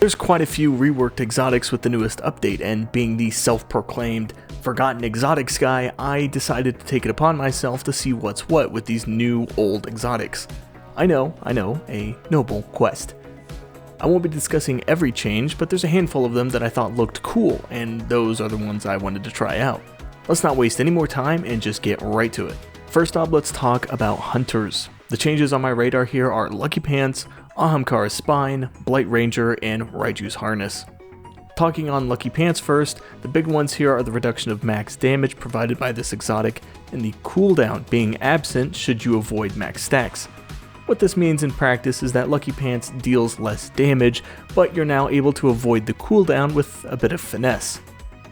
There's quite a few reworked exotics with the newest update, and being the self-proclaimed forgotten exotics guy, I decided to take it upon myself to see what's what with these new old exotics. I know, a noble quest. I won't be discussing every change, but there's a handful of them that I thought looked cool, and those are the ones I wanted to try out. Let's not waste any more time and just get right to it. First up, let's talk about hunters. The changes on my radar here are Lucky Pants, Ahamkara's Spine, Blight Ranger, and Raiju's Harness. Talking on Lucky Pants first, the big ones here are the reduction of max damage provided by this exotic, and the cooldown being absent should you avoid max stacks. What this means in practice is that Lucky Pants deals less damage, but you're now able to avoid the cooldown with a bit of finesse.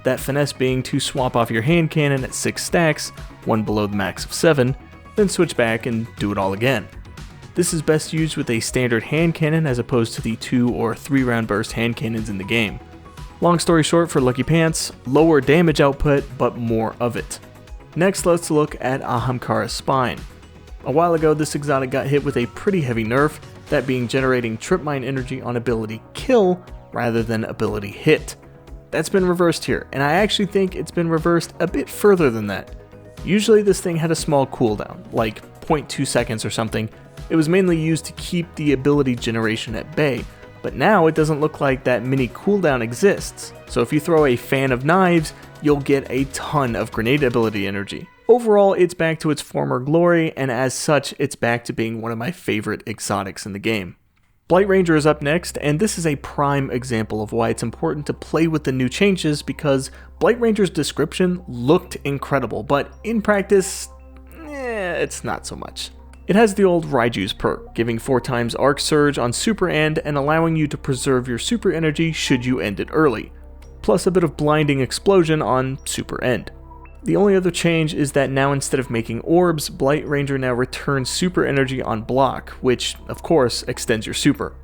That finesse being to swap off your hand cannon at 6 stacks, one below the max of 7, then switch back and do it all again. This is best used with a standard hand cannon as opposed to the 2 or 3 round burst hand cannons in the game. Long story short for Lucky Pants, lower damage output, but more of it. Next, let's look at Ahamkara's Spine. A while ago, this exotic got hit with a pretty heavy nerf, that being generating trip mine energy on ability kill rather than ability hit. That's been reversed here, and I actually think it's been reversed a bit further than that. Usually this thing had a small cooldown, like 0.2 seconds or something. It was mainly used to keep the ability generation at bay, but now it doesn't look like that mini cooldown exists, so if you throw a fan of knives, you'll get a ton of grenade ability energy. Overall, it's back to its former glory, and as such, it's back to being one of my favorite exotics in the game. Blight Ranger is up next, and this is a prime example of why it's important to play with the new changes, because Blight Ranger's description looked incredible, but in practice, it's not so much. It has the old Raiju's perk, giving 4 times Arc Surge on super end and allowing you to preserve your super energy should you end it early, plus a bit of blinding explosion on super end. The only other change is that now instead of making orbs, Blight Ranger now returns super energy on block, which of course extends your super.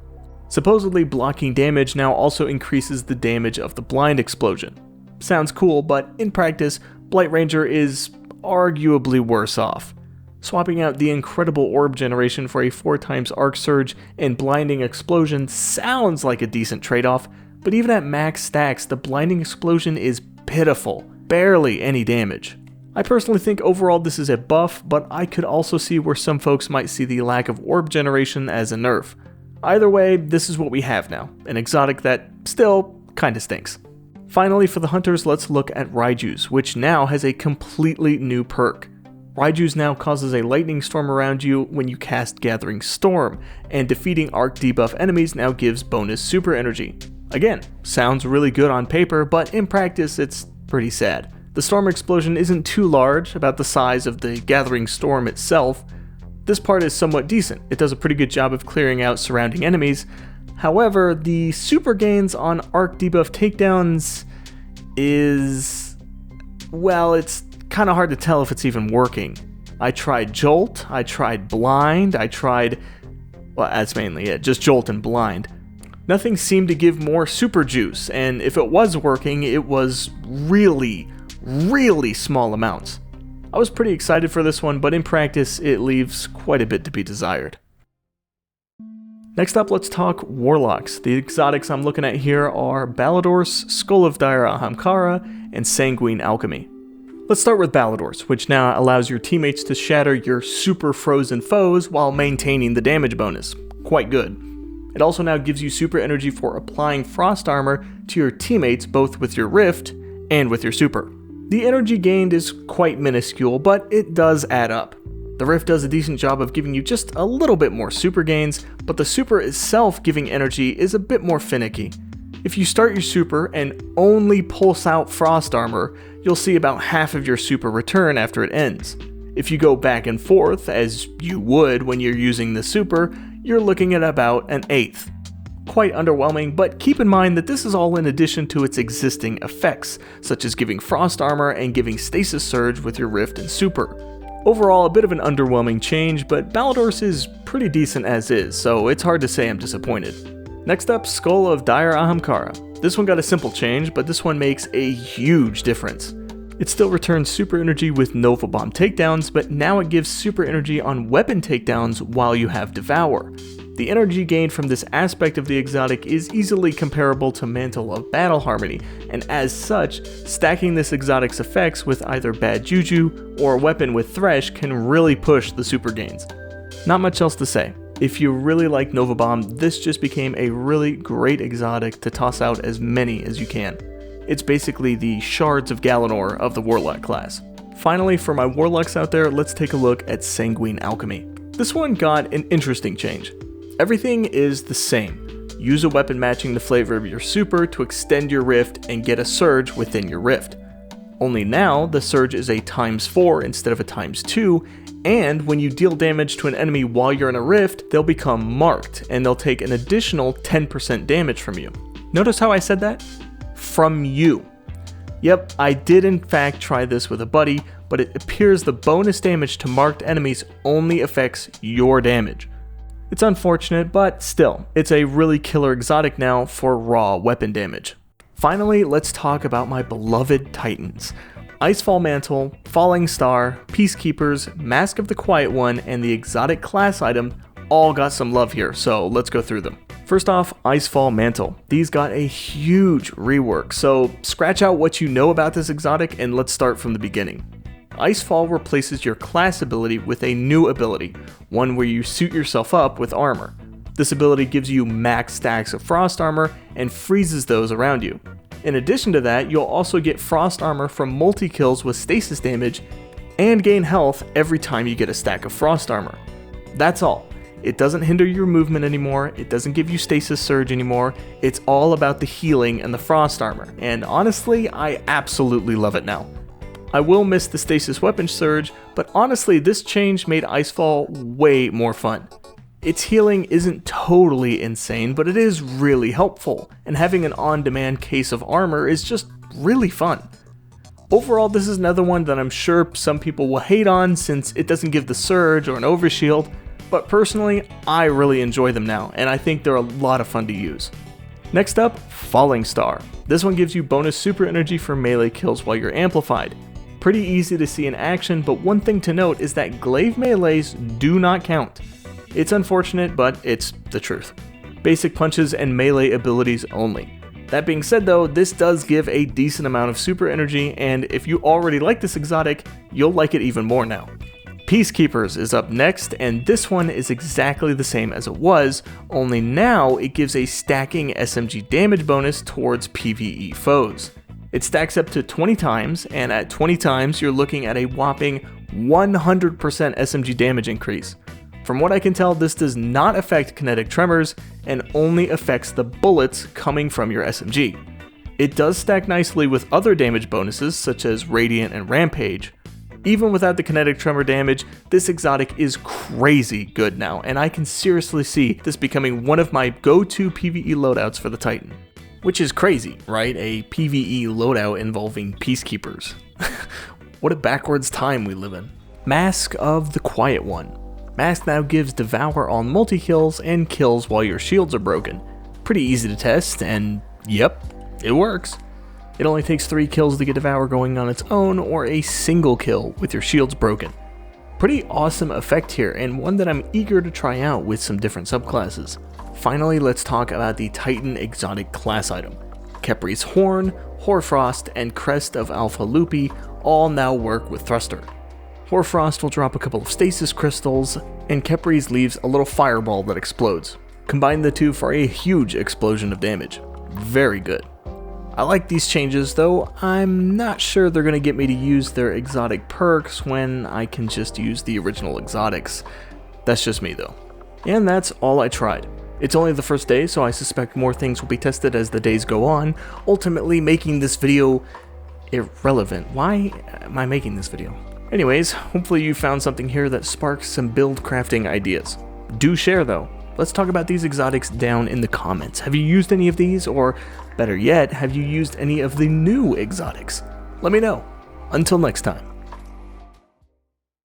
Supposedly blocking damage now also increases the damage of the blind explosion. Sounds cool, but in practice, Blight Ranger is arguably worse off. Swapping out the incredible orb generation for a 4 times Arc Surge and blinding explosion sounds like a decent trade-off, but even at max stacks, the blinding explosion is pitiful. Barely any damage. I personally think overall this is a buff, but I could also see where some folks might see the lack of orb generation as a nerf. Either way, this is what we have now, an exotic that still kinda stinks. Finally, for the hunters, let's look at Raiju's, which now has a completely new perk. Raiju's now causes a lightning storm around you when you cast Gathering Storm, and defeating arc debuff enemies now gives bonus super energy. Again, sounds really good on paper, but in practice it's pretty sad. The storm explosion isn't too large, about the size of the Gathering Storm itself. This part is somewhat decent, it does a pretty good job of clearing out surrounding enemies. However, the super gains on arc debuff takedowns is... well, it's kinda hard to tell if it's even working. I tried Jolt, I tried Blind, well, that's mainly it, just Jolt and Blind. Nothing seemed to give more super juice, and if it was working, it was really small amounts. I was pretty excited for this one, but in practice, it leaves quite a bit to be desired. Next up, let's talk Warlocks. The exotics I'm looking at here are Ballador's, Skull of Dire Ahamkara, and Sanguine Alchemy. Let's start with Ballador's, which now allows your teammates to shatter your super frozen foes while maintaining the damage bonus. Quite good. It also now gives you super energy for applying frost armor to your teammates both with your rift and with your super. The energy gained is quite minuscule, but it does add up. The rift does a decent job of giving you just a little bit more super gains, but the super itself giving energy is a bit more finicky. If you start your super and only pulse out frost armor, you'll see about half of your super return after it ends. If you go back and forth, as you would when you're using the super, you're looking at about an eighth. Quite underwhelming, but keep in mind that this is all in addition to its existing effects, such as giving frost armor and giving stasis surge with your rift and super. Overall, a bit of an underwhelming change, but Ballador's is pretty decent as is, so it's hard to say I'm disappointed. Next up, Skull of Dire Ahamkara. This one got a simple change, but this one makes a huge difference. It still returns super energy with Nova Bomb takedowns, but now it gives super energy on weapon takedowns while you have Devour. The energy gained from this aspect of the exotic is easily comparable to Mantle of Battle Harmony, and as such, stacking this exotic's effects with either Bad Juju or a weapon with Thresh can really push the super gains. Not much else to say. If you really like Nova Bomb, this just became a really great exotic to toss out as many as you can. It's basically the Shards of Galanor of the Warlock class. Finally, for my Warlocks out there, let's take a look at Sanguine Alchemy. This one got an interesting change. Everything is the same. Use a weapon matching the flavor of your super to extend your rift and get a surge within your rift. Only now, the surge is a ×4 instead of a ×2, and when you deal damage to an enemy while you're in a rift, they'll become marked, and they'll take an additional 10% damage from you. Notice how I said that? From you. Yep, I did in fact try this with a buddy, but it appears the bonus damage to marked enemies only affects your damage. It's unfortunate, but still, it's a really killer exotic now for raw weapon damage. Finally, let's talk about my beloved Titans. Icefall Mantle, Falling Star, Peacekeepers, Mask of the Quiet One, and the exotic class item all got some love here, so let's go through them. First off, Icefall Mantle. These got a huge rework, so scratch out what you know about this exotic and let's start from the beginning. Icefall replaces your class ability with a new ability, one where you suit yourself up with armor. This ability gives you max stacks of frost armor and freezes those around you. In addition to that, you'll also get frost armor from multi-kills with stasis damage and gain health every time you get a stack of frost armor. That's all. It doesn't hinder your movement anymore, it doesn't give you stasis surge anymore, it's all about the healing and the frost armor, and honestly, I absolutely love it now. I will miss the stasis weapon surge, but honestly this change made Icefall way more fun. Its healing isn't totally insane, but it is really helpful, and having an on-demand case of armor is just really fun. Overall, this is another one that I'm sure some people will hate on since it doesn't give the surge or an overshield, but personally, I really enjoy them now, and I think they're a lot of fun to use. Next up, Falling Star. This one gives you bonus super energy for melee kills while you're amplified. Pretty easy to see in action, but one thing to note is that glaive melees do not count. It's unfortunate, but it's the truth. Basic punches and melee abilities only. That being said though, this does give a decent amount of super energy, and if you already like this exotic, you'll like it even more now. Peacekeepers is up next, and this one is exactly the same as it was, only now it gives a stacking SMG damage bonus towards PvE foes. It stacks up to 20 times, and at 20 times you're looking at a whopping 100% SMG damage increase. From what I can tell, this does not affect kinetic tremors, and only affects the bullets coming from your SMG. It does stack nicely with other damage bonuses, such as Radiant and Rampage. Even without the kinetic tremor damage, this exotic is crazy good now, and I can seriously see this becoming one of my go-to PvE loadouts for the Titan. Which is crazy, right? A PvE loadout involving Peacekeepers. What a backwards time we live in. Mask of the Quiet One. Mask now gives Devour on multi-kills and kills while your shields are broken. Pretty easy to test, and yep, it works. It only takes 3 kills to get Devour going on its own, or a single kill with your shields broken. Pretty awesome effect here, and one that I'm eager to try out with some different subclasses. Finally, let's talk about the Titan exotic class item. Khepri's Horn, Hoarfrost, and Crest of Alpha Lupi all now work with Thruster. Hoarfrost will drop a couple of stasis crystals, and Khepri's leaves a little fireball that explodes. Combine the two for a huge explosion of damage. Very good. I like these changes, though I'm not sure they're going to get me to use their exotic perks when I can just use the original exotics. That's just me though. And that's all I tried. It's only the first day, so I suspect more things will be tested as the days go on, ultimately making this video irrelevant. Why am I making this video? Anyways, hopefully you found something here that sparks some build crafting ideas. Do share though. Let's talk about these exotics down in the comments. Have you used any of these, or better yet, have you used any of the new exotics? Let me know. Until next time.